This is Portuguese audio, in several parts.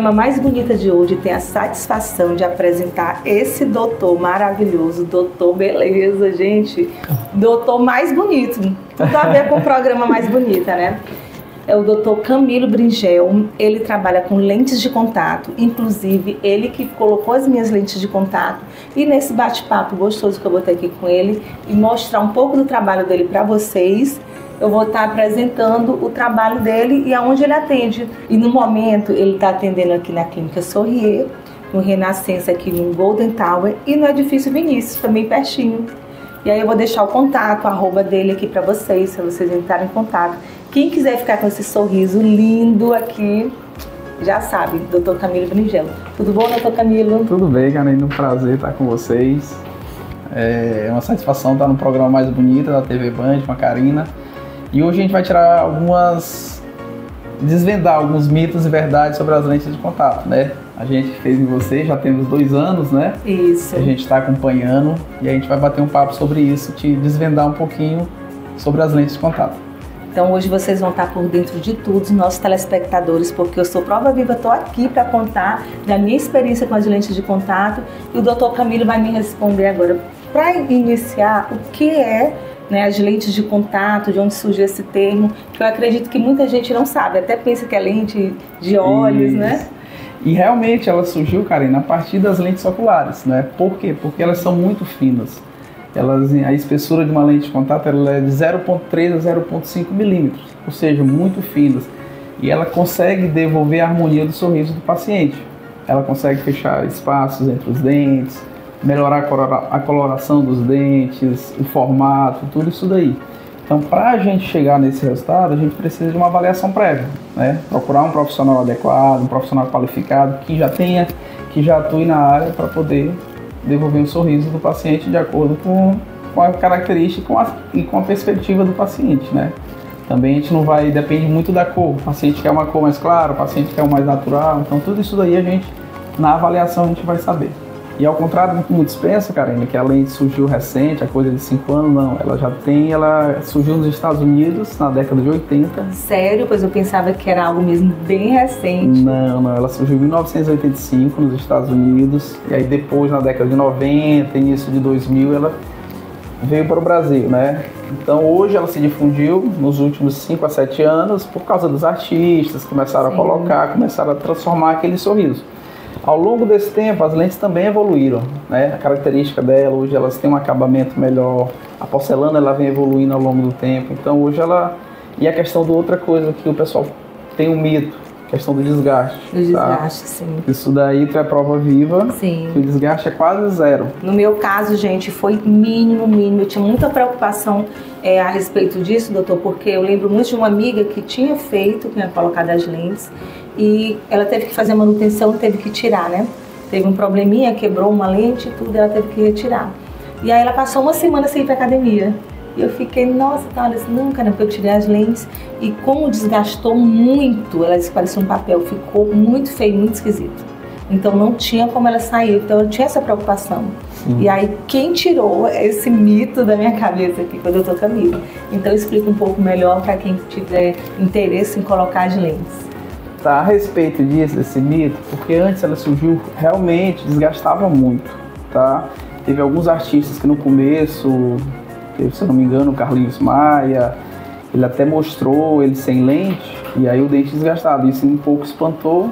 programa Mais Bonita de hoje tem a satisfação de apresentar esse doutor maravilhoso, doutor beleza, gente. Doutor mais bonito, tudo a ver com o programa Mais Bonita, né? É o Dr. Camilo Bringel. Ele trabalha com lentes de contato, inclusive ele que colocou as minhas lentes de contato. E nesse bate-papo gostoso que eu vou ter aqui com ele e mostrar um pouco do trabalho dele para vocês, eu vou estar apresentando o trabalho dele e aonde ele atende. E no momento ele está atendendo aqui na Clínica Sorrier, no Renascença aqui no Golden Tower e no Edifício Vinícius, também pertinho. E aí eu vou deixar o contato, a @ dele aqui para vocês entrarem em contato. Quem quiser ficar com esse sorriso lindo aqui, já sabe, Dr. Camilo Bringel. Tudo bom, Dr. Camilo? Tudo bem, Karine, um prazer estar com vocês. É uma satisfação estar no programa Mais Bonita da TV Band com a Karina. E hoje a gente vai desvendar alguns mitos e verdades sobre as lentes de contato, né? A gente fez em você, já temos 2 anos, né? Isso. A gente está acompanhando e a gente vai bater um papo sobre isso, te desvendar um pouquinho sobre as lentes de contato. Então hoje vocês vão estar por dentro de tudo, os nossos telespectadores, porque eu sou prova viva, estou aqui para contar da minha experiência com as lentes de contato e o Dr. Camilo vai me responder agora. Para iniciar, o que é, né, as lentes de contato, de onde surgiu esse termo, que eu acredito que muita gente não sabe, até pensa que é lente de olhos, Isso. Né? E realmente ela surgiu, Karina, a partir das lentes oculares, né? Por quê? Porque elas são muito finas. A espessura de uma lente de contato ela é de 0,3 a 0,5 milímetros, ou seja, muito finas. E ela consegue devolver a harmonia do sorriso do paciente. Ela consegue fechar espaços entre os dentes, melhorar a coloração dos dentes, o formato, tudo isso daí. Então, para a gente chegar nesse resultado, a gente precisa de uma avaliação prévia, né? Procurar um profissional adequado, um profissional qualificado, que já atue na área para poder devolver um sorriso do paciente de acordo com a característica e com a perspectiva do paciente, né? Também a gente não vai, depende muito da cor. O paciente quer uma cor mais clara, o paciente quer uma mais natural. Então, tudo isso daí na avaliação a gente vai saber. E ao contrário do que muitos pensam, Karine, que a lente surgiu recente, a coisa de 5 anos, não. Ela surgiu nos Estados Unidos na década de 80. Sério? Pois eu pensava que era algo mesmo bem recente. Não, ela surgiu em 1985 nos Estados Unidos. E aí depois, na década de 90, início de 2000, ela veio para o Brasil, né? Então hoje ela se difundiu nos últimos 5 a 7 anos por causa dos artistas, começaram a transformar aquele sorriso. Ao longo desse tempo, as lentes também evoluíram, né? A característica dela, hoje elas têm um acabamento melhor, a porcelana ela vem evoluindo ao longo do tempo, então hoje ela... E a questão de outra coisa que o pessoal tem um mito, a questão do desgaste. O desgaste, sim. Isso daí tu é prova viva, sim. Que o desgaste é quase zero. No meu caso, gente, foi mínimo. Eu tinha muita preocupação a respeito disso, doutor, porque eu lembro muito de uma amiga que tinha colocado as lentes, e ela teve que fazer manutenção, teve que tirar, né? Teve um probleminha, quebrou uma lente e tudo, ela teve que retirar. E aí ela passou uma semana sem ir pra academia. E eu fiquei, nossa, tá, ela disse, não, cara, porque eu tirei as lentes e como desgastou muito, ela disse que parecia um papel, ficou muito feio, muito esquisito. Então não tinha como ela sair, então eu tinha essa preocupação. Sim. E aí quem tirou esse mito da minha cabeça aqui foi o Dr. Camilo. Então explica um pouco melhor para quem tiver interesse em colocar as lentes. Tá, a respeito desse mito, porque antes ela surgiu, realmente desgastava muito, tá? Teve alguns artistas que no começo, se eu não me engano, o Carlinhos Maia, ele até mostrou ele sem lente, e aí o dente desgastado, isso um pouco espantou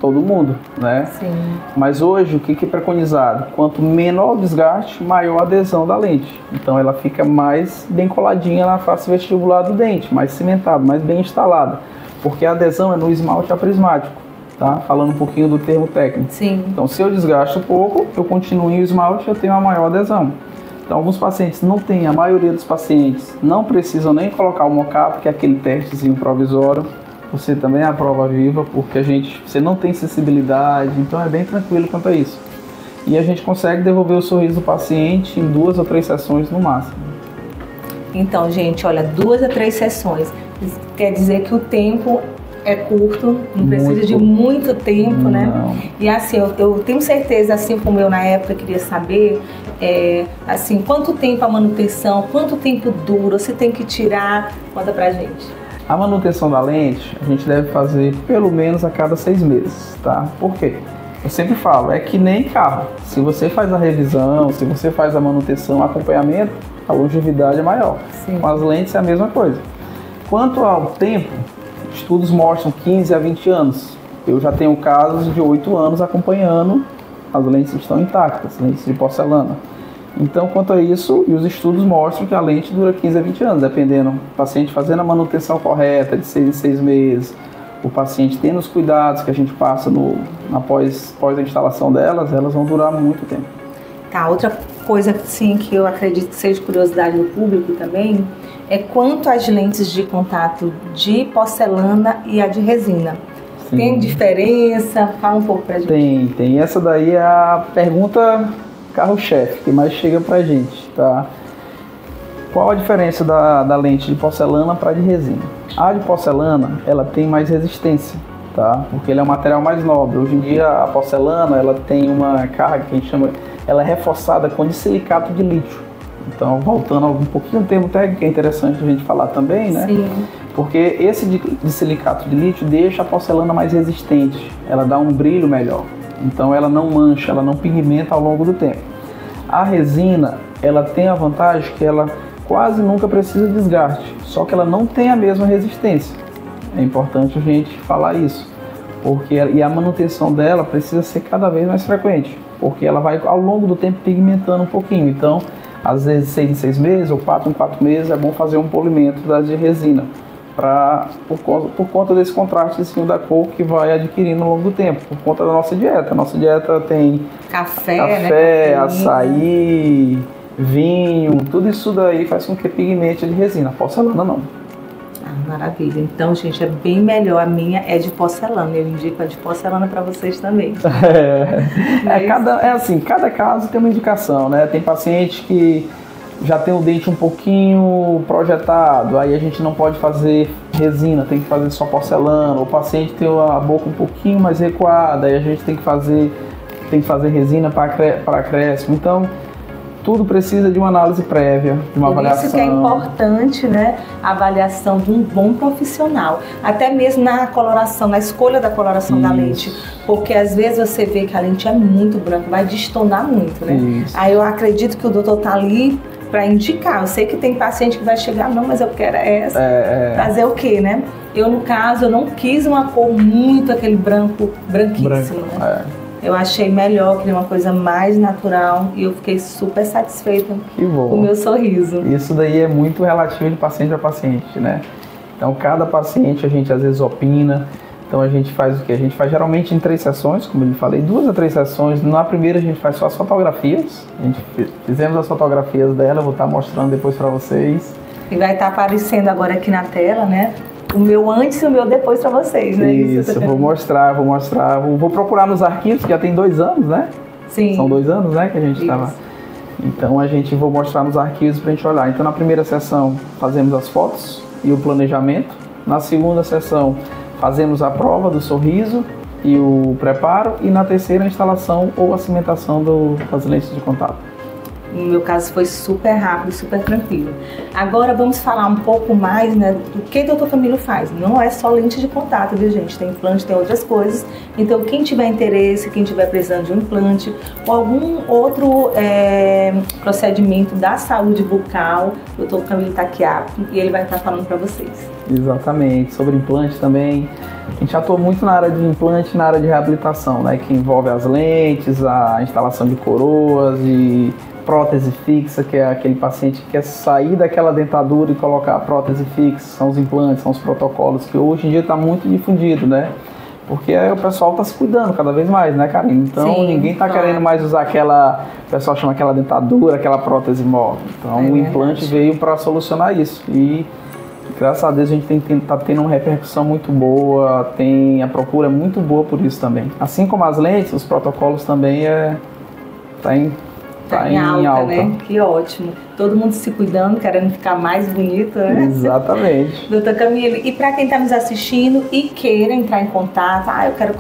todo mundo, né? Sim. Mas hoje, o que é preconizado? Quanto menor o desgaste, maior a adesão da lente. Então ela fica mais bem coladinha na face vestibular do dente, mais cimentada, mais bem instalada. Porque a adesão é no esmalte aprismático, tá? Falando um pouquinho do termo técnico. Sim. Então, se eu desgasto pouco, eu continuo em esmalte, eu tenho uma maior adesão. Então, alguns pacientes não têm, a maioria dos pacientes não precisam nem colocar o mocap, que é aquele testezinho provisório. Você também é a prova viva, porque você não tem sensibilidade, então é bem tranquilo quanto a isso. E a gente consegue devolver o sorriso do paciente em 2 ou 3 sessões no máximo. Então, gente, olha, 2 a 3 sessões. Isso quer dizer que o tempo é curto, não precisa de muito tempo, né? E assim, eu tenho certeza, assim como eu na época queria saber, assim, quanto tempo a manutenção, quanto tempo dura, você tem que tirar, conta pra gente. A manutenção da lente a gente deve fazer pelo menos a cada 6 meses, tá? Por quê? Eu sempre falo, é que nem carro. Se você faz a revisão, se você faz a manutenção, acompanhamento, a longevidade é maior. Sim. Com as lentes é a mesma coisa. Quanto ao tempo, estudos mostram 15 a 20 anos. Eu já tenho casos de 8 anos acompanhando, as lentes estão intactas, lentes de porcelana. Então, quanto a isso, e os estudos mostram que a lente dura 15 a 20 anos, dependendo do paciente fazendo a manutenção correta, de 6 em 6 meses, o paciente tendo os cuidados que a gente passa após a instalação delas, elas vão durar muito tempo. Tá, outra coisa sim, que eu acredito que seja curiosidade do público também, é quanto às lentes de contato de porcelana e a de resina. Sim. Tem diferença? Fala um pouco pra gente. Tem. Essa daí é a pergunta carro-chefe que mais chega pra gente, tá? Qual a diferença da lente de porcelana para a de resina? A de porcelana, ela tem mais resistência, tá? Porque ele é um material mais nobre. Hoje em dia, a porcelana, ela tem uma carga que a gente chama, ela é reforçada com disilicato de lítio. Então, voltando um pouquinho no termo técnico, é interessante a gente falar também, né? Sim. Porque esse disilicato de lítio deixa a porcelana mais resistente, ela dá um brilho melhor. Então, ela não mancha, ela não pigmenta ao longo do tempo. A resina, ela tem a vantagem que ela quase nunca precisa de desgaste, só que ela não tem a mesma resistência. É importante a gente falar isso, e a manutenção dela precisa ser cada vez mais frequente, porque ela vai ao longo do tempo pigmentando um pouquinho. Então, às vezes 6 em 6 meses ou 4 em 4 meses é bom fazer um polimento das de resina, por conta desse contrastezinho da cor que vai adquirindo ao longo do tempo, por conta da nossa dieta. A nossa dieta tem café, né? Açaí, vinho, tudo isso daí faz com que pigmente de resina. Porcelana não. Maravilha. Então, gente, é bem melhor. A minha é de porcelana. Eu indico a de porcelana para vocês também. Cada caso tem uma indicação, né? Tem paciente que já tem o dente um pouquinho projetado, aí a gente não pode fazer resina, tem que fazer só porcelana. O paciente tem a boca um pouquinho mais recuada, aí a gente tem que fazer resina para acréscimo. Então, tudo precisa de uma análise prévia, de uma avaliação. Por isso que é importante, né, a avaliação de um bom profissional, até mesmo na coloração, na escolha da coloração da lente, porque às vezes você vê que a lente é muito branca, vai destonar muito, né? Isso. Aí eu acredito que o doutor tá ali para indicar. Eu sei que tem paciente que vai chegar, não, mas eu quero essa. Fazer o quê, né? Eu, no caso, eu não quis uma cor muito aquele branquíssimo, né? Eu achei melhor, queria uma coisa mais natural e eu fiquei super satisfeita com o meu sorriso. Isso daí é muito relativo de paciente a paciente, né? Então, cada paciente a gente às vezes opina. Então, a gente faz o quê? A gente faz geralmente em 3 sessões, como eu falei, 2 a 3 sessões. Na primeira a gente faz só as fotografias. A gente fizemos as fotografias dela, vou estar mostrando depois para vocês. E vai estar aparecendo agora aqui na tela, né? O meu antes e o meu depois para vocês, né? Isso, vou mostrar. Vou procurar nos arquivos, que já tem 2 anos, né? Sim. São 2 anos, né, que a gente estava. Então, vou mostrar nos arquivos para a gente olhar. Então, na primeira sessão, fazemos as fotos e o planejamento. Na segunda sessão, fazemos a prova do sorriso e o preparo. E na terceira, a instalação ou a cimentação das lentes de contato. No meu caso foi super rápido, super tranquilo. Agora vamos falar um pouco mais, né, do que o Dr. Camilo faz. Não é só lente de contato, viu, gente? Tem implante, tem outras coisas. Então, quem tiver interesse, quem tiver precisando de um implante ou algum outro procedimento da saúde bucal, o Dr. Camilo está aqui apto e ele vai estar falando para vocês. Exatamente. Sobre implante também. A gente atua muito na área de implante e na área de reabilitação, né, que envolve as lentes, a instalação de coroas e prótese fixa, que é aquele paciente que quer sair daquela dentadura e colocar a prótese fixa. São os implantes, são os protocolos que hoje em dia está muito difundido, né? Porque o pessoal está se cuidando cada vez mais, né, Karine? Então, sim, ninguém está querendo mais usar o pessoal chama aquela dentadura, aquela prótese móvel. Então, o implante veio para solucionar isso. E, graças a Deus, a gente está tendo uma repercussão muito boa, a procura é muito boa por isso também. Assim como as lentes, os protocolos também Tá em alta, né? Que ótimo. Todo mundo se cuidando, querendo ficar mais bonito, né? Exatamente. Doutor Camilo, e para quem está nos assistindo e queira entrar em contato, eu quero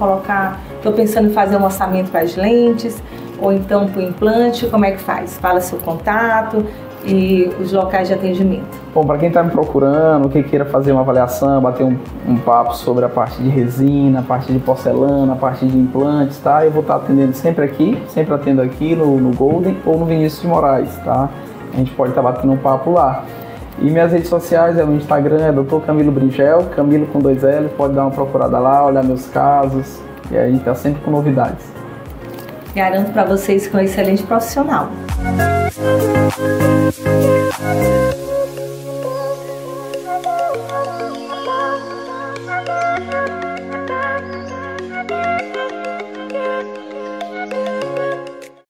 estou pensando em fazer um orçamento para as lentes, ou então para o implante, como é que faz? Fala seu contato e os locais de atendimento? Bom, para quem está me procurando, quem queira fazer uma avaliação, bater um papo sobre a parte de resina, a parte de porcelana, a parte de implantes, tá? Eu vou estar atendendo sempre aqui, sempre atendo aqui no Golden ou no Vinícius de Moraes, tá? A gente pode estar batendo um papo lá. E minhas redes sociais no Instagram é Dr. Camilo Bringel, Camilo com 2 L, pode dar uma procurada lá, olhar meus casos, e aí a gente está sempre com novidades. Garanto para vocês que é um excelente profissional.